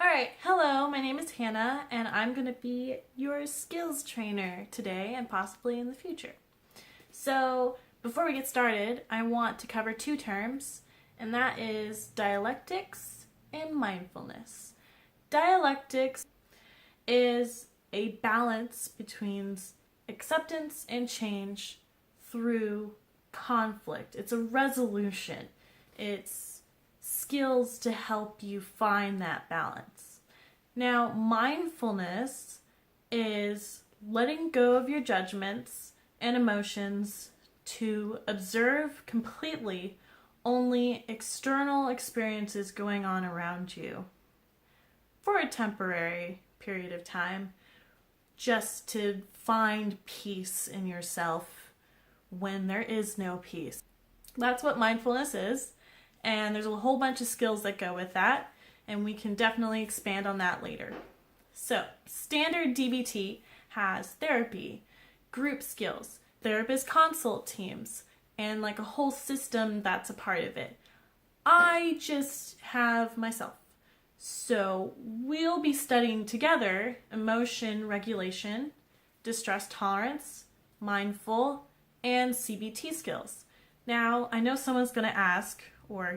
Alright, hello, my name is Hannah and I'm going to be your skills trainer today and possibly in the future. So before we get started, I want to cover two terms, and that is dialectics and mindfulness. Dialectics is a balance between acceptance and change through conflict. It's a resolution. It's skills to help you find that balance. Now, mindfulness is letting go of your judgments and emotions to observe completely only external experiences going on around you for a temporary period of time, just to find peace in yourself when there is no peace. That's what mindfulness is. And there's a whole bunch of skills that go with that, and we can definitely expand on that later. So, standard DBT has therapy, group skills, therapist consult teams, and like a whole system that's a part of it. I just have myself. So, we'll be studying together emotion regulation, distress tolerance, mindful, and CBT skills. Now, I know someone's going to ask, or,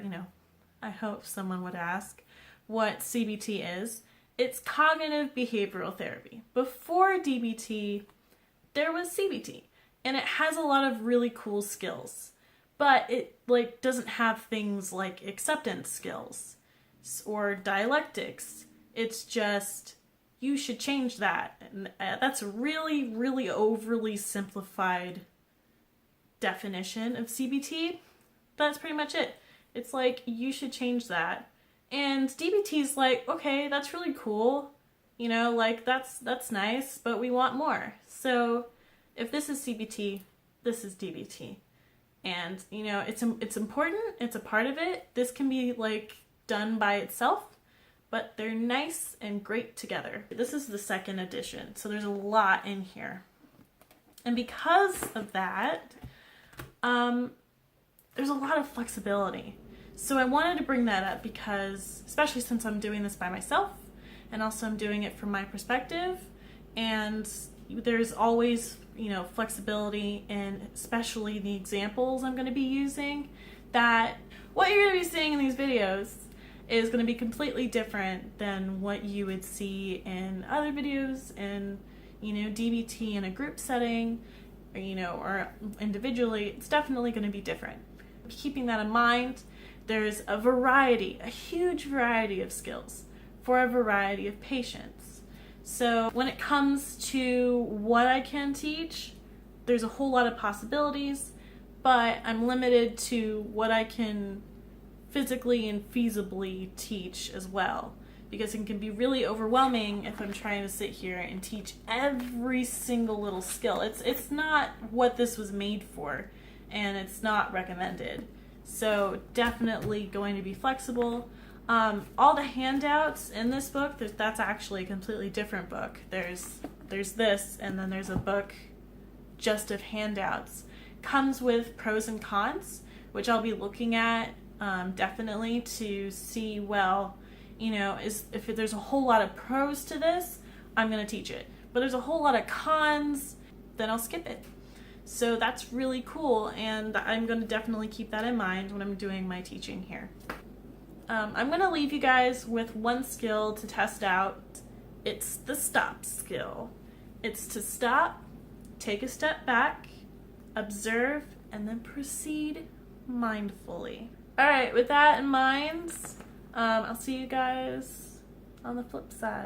I hope someone would ask, what CBT is. It's cognitive behavioral therapy. Before DBT, there was CBT, and it has a lot of really cool skills, but it doesn't have things like acceptance skills or dialectics. It's just, you should change that. And that's a really, really overly simplified definition of CBT. That's pretty much it. It's like, you should change that. And DBT's like, okay, that's really cool. That's nice, but we want more. So if this is CBT, this is DBT. And, it's important. It's a part of it. This can be done by itself, but they're nice and great together. This is the second edition, so there's a lot in here. And because of that, there's a lot of flexibility. So I wanted to bring that up because, especially since I'm doing this by myself, and also I'm doing it from my perspective, and there's always, flexibility in especially the examples I'm going to be using, that what you're going to be seeing in these videos is going to be completely different than what you would see in other videos in, DBT in a group setting, or individually. It's definitely going to be different. Keeping that in mind, there's a huge variety of skills for a variety of patients. So when it comes to what I can teach, there's a whole lot of possibilities, but I'm limited to what I can physically and feasibly teach as well, because it can be really overwhelming if I'm trying to sit here and teach every single little skill. It's not what this was made for, and it's not recommended. So definitely going to be flexible. All the handouts in this book, that's actually a completely different book. There's this, and then there's a book just of handouts. Comes with pros and cons, which I'll be looking at definitely to see, if there's a whole lot of pros to this, I'm going to teach it. But there's a whole lot of cons, then I'll skip it. So that's really cool, and I'm going to definitely keep that in mind when I'm doing my teaching here. I'm going to leave you guys with one skill to test out. It's the stop skill. It's to stop, take a step back, observe, and then proceed mindfully. Alright, with that in mind, I'll see you guys on the flip side.